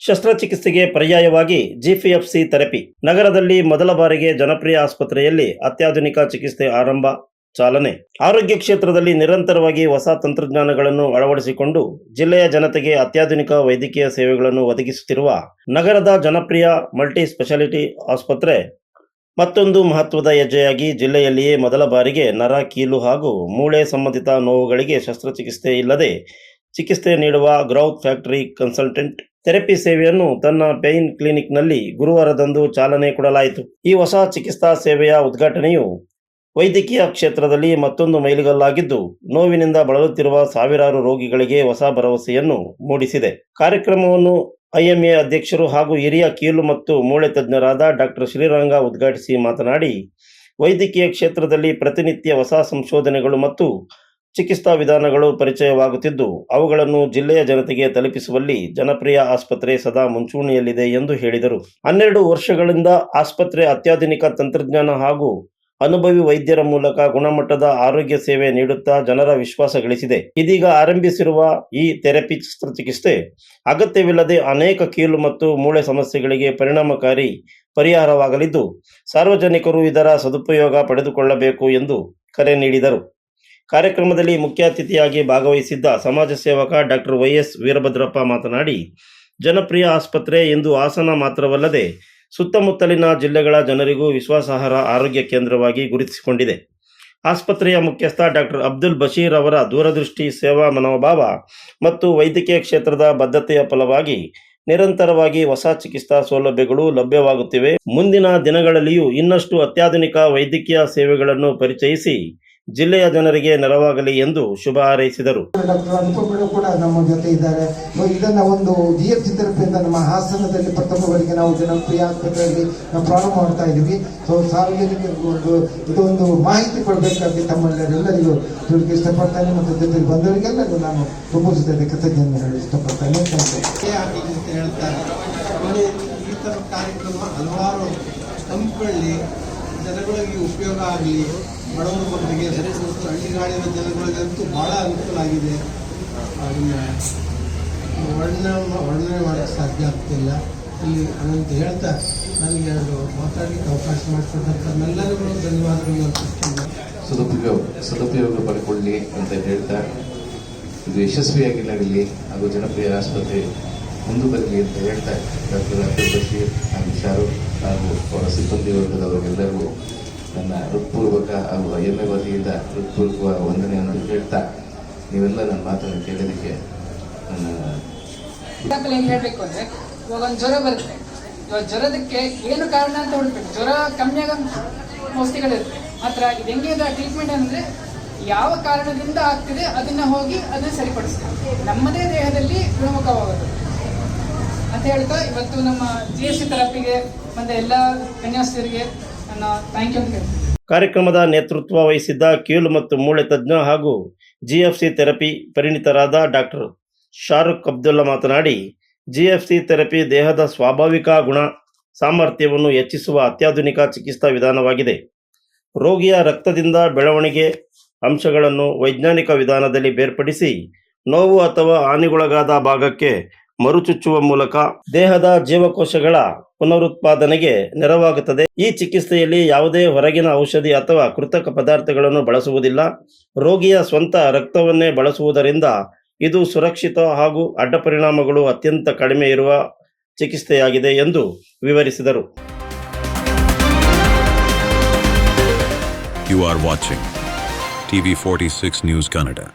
ಶಸ್ತ್ರಚಿಕಿತ್ಸೆಗೆ ಪರ್ಯಾಯವಾಗಿ ಜಿಪಿಎಫ್ಸಿ ಥೆರಪಿ. ನಗರದಲ್ಲಿ ಮೊದಲ ಬಾರಿಗೆ ಜನಪ್ರಿಯ ಆಸ್ಪತ್ರೆಯಲ್ಲಿ ಅತ್ಯಾಧುನಿಕ ಚಿಕಿತ್ಸೆ ಆರಂಭ, ಚಾಲನೆ. ಆರೋಗ್ಯ ಕ್ಷೇತ್ರದಲ್ಲಿ ನಿರಂತರವಾಗಿ ಹೊಸ ತಂತ್ರಜ್ಞಾನಗಳನ್ನು ಅಳವಡಿಸಿಕೊಂಡು ಜಿಲ್ಲೆಯ ಜನತೆಗೆ ಅತ್ಯಾಧುನಿಕ ವೈದ್ಯಕೀಯ ಸೇವೆಗಳನ್ನು ಒದಗಿಸುತ್ತಿರುವ ನಗರದ ಜನಪ್ರಿಯ ಮಲ್ಟಿ ಸ್ಪೆಷಾಲಿಟಿ ಆಸ್ಪತ್ರೆ ಮತ್ತೊಂದು ಮಹತ್ವದ ಹೆಜ್ಜೆಯಾಗಿ ಜಿಲ್ಲೆಯಲ್ಲಿಯೇ ಮೊದಲ ಬಾರಿಗೆ ನರ, ಕೀಲು ಹಾಗೂ ಮೂಳೆ ಸಂಬಂಧಿತ ನೋವುಗಳಿಗೆ ಶಸ್ತ್ರಚಿಕಿತ್ಸೆ ಇಲ್ಲದೆ ಚಿಕಿತ್ಸೆ ನೀಡುವ ಗ್ರೌತ್ ಫ್ಯಾಕ್ಟರಿ ಕನ್ಸಲ್ಟೆಂಟ್ ಥೆರಪಿ ಸೇವೆಯನ್ನು ತನ್ನ ಪೇಯ್ನ್ ಕ್ಲಿನಿಕ್ನಲ್ಲಿ ಗುರುವಾರದಂದು ಚಾಲನೆ ಕೊಡಲಾಯಿತು. ಈ ಹೊಸ ಚಿಕಿತ್ಸಾ ಸೇವೆಯ ಉದ್ಘಾಟನೆಯು ವೈದ್ಯಕೀಯ ಕ್ಷೇತ್ರದಲ್ಲಿ ಮತ್ತೊಂದು ಮೈಲಿಗಲ್ಲಾಗಿದ್ದು, ನೋವಿನಿಂದ ಬಳಲುತ್ತಿರುವ ಸಾವಿರಾರು ರೋಗಿಗಳಿಗೆ ಹೊಸ ಭರವಸೆಯನ್ನು ಮೂಡಿಸಿದೆ. ಕಾರ್ಯಕ್ರಮವನ್ನು ಐಎಂಎ ಅಧ್ಯಕ್ಷರು ಹಾಗೂ ಹಿರಿಯ ಕೀಲು ಮತ್ತು ಮೂಳೆ ತಜ್ಞರಾದ ಡಾಕ್ಟರ್ ಶ್ರೀರಂಗ ಉದ್ಘಾಟಿಸಿ ಮಾತನಾಡಿ, ವೈದ್ಯಕೀಯ ಕ್ಷೇತ್ರದಲ್ಲಿ ಪ್ರತಿನಿತ್ಯ ಹೊಸ ಸಂಶೋಧನೆಗಳು ಮತ್ತು ಚಿಕಿತ್ಸಾ ವಿಧಾನಗಳು ಪರಿಚಯವಾಗುತ್ತಿದ್ದು, ಅವುಗಳನ್ನು ಜಿಲ್ಲೆಯ ಜನತೆಗೆ ತಲುಪಿಸುವಲ್ಲಿ ಜನಪ್ರಿಯ ಆಸ್ಪತ್ರೆ ಸದಾ ಮುಂಚೂಣಿಯಲ್ಲಿದೆ ಎಂದು ಹೇಳಿದರು. 12 ವರ್ಷಗಳಿಂದ ಆಸ್ಪತ್ರೆ ಅತ್ಯಾಧುನಿಕ ತಂತ್ರಜ್ಞಾನ ಹಾಗೂ ಅನುಭವಿ ವೈದ್ಯರ ಮೂಲಕ ಗುಣಮಟ್ಟದ ಆರೋಗ್ಯ ಸೇವೆ ನೀಡುತ್ತಾ ಜನರ ವಿಶ್ವಾಸ ಗಳಿಸಿದೆ. ಇದೀಗ ಆರಂಭಿಸಿರುವ ಈ ಥೆರಪಿ ಶಸ್ತ್ರಚಿಕಿತ್ಸೆ ಅಗತ್ಯವಿಲ್ಲದೆ ಅನೇಕ ಕೀಲು ಮತ್ತು ಮೂಳೆ ಸಮಸ್ಯೆಗಳಿಗೆ ಪರಿಣಾಮಕಾರಿ ಪರಿಹಾರವಾಗಲಿದ್ದು, ಸಾರ್ವಜನಿಕರು ಇದರ ಸದುಪಯೋಗ ಪಡೆದುಕೊಳ್ಳಬೇಕು ಎಂದು ಕರೆ ನೀಡಿದರು. ಕಾರ್ಯಕ್ರಮದಲ್ಲಿ ಮುಖ್ಯ ಅತಿಥಿಯಾಗಿ ಭಾಗವಹಿಸಿದ್ದ ಸಮಾಜ ಸೇವಕ ಡಾಕ್ಟರ್ ವೈಎಸ್ ವೀರಭದ್ರಪ್ಪ ಮಾತನಾಡಿ, ಜನಪ್ರಿಯ ಆಸ್ಪತ್ರೆ ಇಂದು ಹಾಸನ ಮಾತ್ರವಲ್ಲದೆ ಸುತ್ತಮುತ್ತಲಿನ ಜಿಲ್ಲೆಗಳ ಜನರಿಗೂ ವಿಶ್ವಾಸಾರ್ಹ ಆರೋಗ್ಯ ಕೇಂದ್ರವಾಗಿ ಗುರುತಿಸಿಕೊಂಡಿದೆ. ಆಸ್ಪತ್ರೆಯ ಮುಖ್ಯಸ್ಥ ಡಾಕ್ಟರ್ ಅಬ್ದುಲ್ ಬಶೀರ್ ಅವರ ದೂರದೃಷ್ಟಿ, ಸೇವಾ ಮನೋಭಾವ ಮತ್ತು ವೈದ್ಯಕೀಯ ಕ್ಷೇತ್ರದ ಬದ್ಧತೆಯ ಫಲವಾಗಿ ನಿರಂತರವಾಗಿ ಹೊಸ ಚಿಕಿತ್ಸಾ ಸೌಲಭ್ಯಗಳು ಲಭ್ಯವಾಗುತ್ತಿವೆ. ಮುಂದಿನ ದಿನಗಳಲ್ಲಿಯೂ ಇನ್ನಷ್ಟು ಅತ್ಯಾಧುನಿಕ ವೈದ್ಯಕೀಯ ಸೇವೆಗಳನ್ನು ಪರಿಚಯಿಸಿ ಜಿಲ್ಲೆಯ ಜನರಿಗೆ ನೆರವಾಗಲಿ ಎಂದು ಶುಭ ಹಾರೈಸಿದರು. ಡಾಕ್ಟರ್ ಅನುಪಮ್ ಕೂಡ ನಮ್ಮ ಜೊತೆ ಇದ್ದಾರೆ. ಇದನ್ನ ಒಂದು ಜಿಎಫ್ಸಿ ಥೆರಪಿಯಿಂದ ನಮ್ಮ ಹಾಸನದಲ್ಲಿ ಪ್ರಥಮ ಬಾರಿಗೆ ನಾವು ಜನಪ್ರಿಯ ಆಸ್ಪತ್ರೆಯಲ್ಲಿ ನಾವು ಪ್ರಾರಂಭ ಮಾಡ್ತಾ ಇದ್ದೀವಿ. ಸೊ ಸಾರ್ವಜನಿಕರಿಗೂ ಇದೊಂದು ಮಾಹಿತಿ ಕೊಡಬೇಕಾಗಿ ತಮ್ಮೆಲ್ಲರಿಗೂ ತಿಳಿಗೆ ಇಷ್ಟಪಡ್ತೇನೆ ಮತ್ತು ಜೊತೆಗೆ ಬಂದವರಿಗೆಲ್ಲರಿಗೂ ನಾನು ತುಂಬುತ್ತದೆ ಕೃತಜ್ಞತೆ ಹೇಳಿ ಇಷ್ಟಪಡ್ತೇನೆ. ಹೇಳ್ತಾರೆ ಈ ಥರ ಕಾರ್ಯಕ್ರಮ ಹಲವಾರು ಹಮ್ಮಿಕೊಳ್ಳಿ, ಜನಗಳಿಗೆ ಉಪಯೋಗ ಆಗಲಿ, ಬಡವರ ಮಕ್ಕಳಿಗೆ ಮತ್ತು ಹಳ್ಳಿಗಾಡಿನ ಜನಗಳಿಗಂತೂ ಭಾಳ ಅನುಕೂಲ ಆಗಿದೆ. ಅದನ್ನು ವರ್ಣನೆ ಮಾಡೋಕ್ಕೆ ಸಾಧ್ಯ ಆಗ್ತಿಲ್ಲ ಇಲ್ಲಿ ಅನ್ನಂತ ಹೇಳ್ತಾ ನನಗೆ ಅದು ಮಾತಾಡಲಿಕ್ಕೆ ಅವಕಾಶ ಮಾಡಿಕೊಟ್ಟಂಥ ನಮ್ಮೆಲ್ಲರಿಗೂ ಧನ್ಯವಾದಗಳು ಸದುಪಯೋಗ ಪಡ್ಕೊಳ್ಳಿ ಅಂತ ಹೇಳ್ತಾ, ಇದು ಯಶಸ್ವಿಯಾಗಿರಲಿ ಹಾಗೂ ಜನಪ್ರಿಯ ಆಸ್ಪತ್ರೆ ಮುಂದುವರಲಿ ಅಂತ ಹೇಳ್ತಾ ಡಾಕ್ಟರ್ ಅಬ್ದುಲ್ ಬಶೀರ್ ಹಾಗೂ ಶಾರುಖ್ ಹಾಗೂ ಅವರ ಸಿಬ್ಬಂದಿ ವರ್ಗದವರಿಗೆಲ್ಲರಿಗೂ ನನ್ನ ಹೃತ್ಪೂರ್ವಕ ಹಾಗೂ ಐಎಂಎ ವತಿಯಿಂದ ಹೃತ್ಪೂರ್ವಕ ವಂದನೆಯನ್ನು ಹೇಳ್ತಾ, ನೀವೆಲ್ಲ ನನ್ನ ಮಾತನ್ನು ಕೇಳೋದಕ್ಕೆ ಹೆಂಗೆ ಹೇಳಬೇಕು ಅಂದರೆ, ಇವಾಗ ಒಂದು ಜ್ವರ ಬರುತ್ತೆ. ಇವಾಗ ಜ್ವರದಕ್ಕೆ ಏನು ಕಾರಣ ಅಂತ ಹುಡುಕ್ಬೇಕು. ಜ್ವರ ಕಮ್ಮಿ ಆಗೋ ಔಷಧಿಗಳಿರುತ್ತೆ. ಮಾತ್ರ ಇದು ಹೆಂಗೆ ಇದೆ ಟ್ರೀಟ್ಮೆಂಟ್ ಅಂದರೆ, ಯಾವ ಕಾರಣದಿಂದ ಆಗ್ತಿದೆ ಅದನ್ನು ಹೋಗಿ ಅದನ್ನು ಸರಿಪಡಿಸ್ತಾರೆ. ನಮ್ಮದೇ ದೇಹದಲ್ಲಿ ಗುಣಮುಖವಾಗೋದು ಅಂತ ಹೇಳ್ತಾ, ಇವತ್ತು ನಮ್ಮ ಜಿಎಫ್ಸಿ ಥೆರಪಿಗೆ ಮತ್ತು ಎಲ್ಲ ಕನ್ಯಾಸ್ತಿಯರಿಗೆ ನನ್ನ ಥ್ಯಾಂಕ್ ಯು ಅಂತ ಹೇಳ್ತೀನಿ. ಕಾರ್ಯಕ್ರಮದ ನೇತೃತ್ವ ವಹಿಸಿದ್ದ ಕೀಲು ಮತ್ತು ಮೂಳೆ ತಜ್ಞ ಹಾಗೂ ಜಿಎಫ್ಸಿ ಥೆರಪಿ ಪರಿಣಿತರಾದ ಡಾಕ್ಟರ್ ಶಾರುಖ್ ಅಬ್ದುಲ್ಲಾ ಮಾತನಾಡಿ, ಜಿಎಫ್ಸಿ ಥೆರಪಿ ದೇಹದ ಸ್ವಾಭಾವಿಕ ಗುಣ ಸಾಮರ್ಥ್ಯವನ್ನು ಹೆಚ್ಚಿಸುವ ಅತ್ಯಾಧುನಿಕ ಚಿಕಿತ್ಸಾ ವಿಧಾನವಾಗಿದೆ. ರೋಗಿಯ ರಕ್ತದಿಂದ ಬೆಳವಣಿಗೆ ಅಂಶಗಳನ್ನು ವೈಜ್ಞಾನಿಕ ವಿಧಾನದಲ್ಲಿ ಬೇರ್ಪಡಿಸಿ ನೋವು ಅಥವಾ ಹಾನಿಗೊಳಗಾದ ಭಾಗಕ್ಕೆ ಮರುಚುಚ್ಚುವ ಮೂಲಕ ದೇಹದ ಜೀವಕೋಶಗಳ ಪುನರುತ್ಪಾದನೆಗೆ ನೆರವಾಗುತ್ತದೆ. ಈ ಚಿಕಿತ್ಸೆಯಲ್ಲಿ ಯಾವುದೇ ಹೊರಗಿನ ಔಷಧಿ ಅಥವಾ ಕೃತಕ ಪದಾರ್ಥಗಳನ್ನು ಬಳಸುವುದಿಲ್ಲ. ರೋಗಿಯ ಸ್ವಂತ ರಕ್ತವನ್ನೇ ಬಳಸುವುದರಿಂದ ಇದು ಸುರಕ್ಷಿತ ಹಾಗೂ ಅಡ್ಡಪರಿಣಾಮಗಳು ಅತ್ಯಂತ ಕಡಿಮೆ ಇರುವ ಚಿಕಿತ್ಸೆಯಾಗಿದೆ ಎಂದು ವಿವರಿಸಿದರು. You are watching TV46 News Kannada.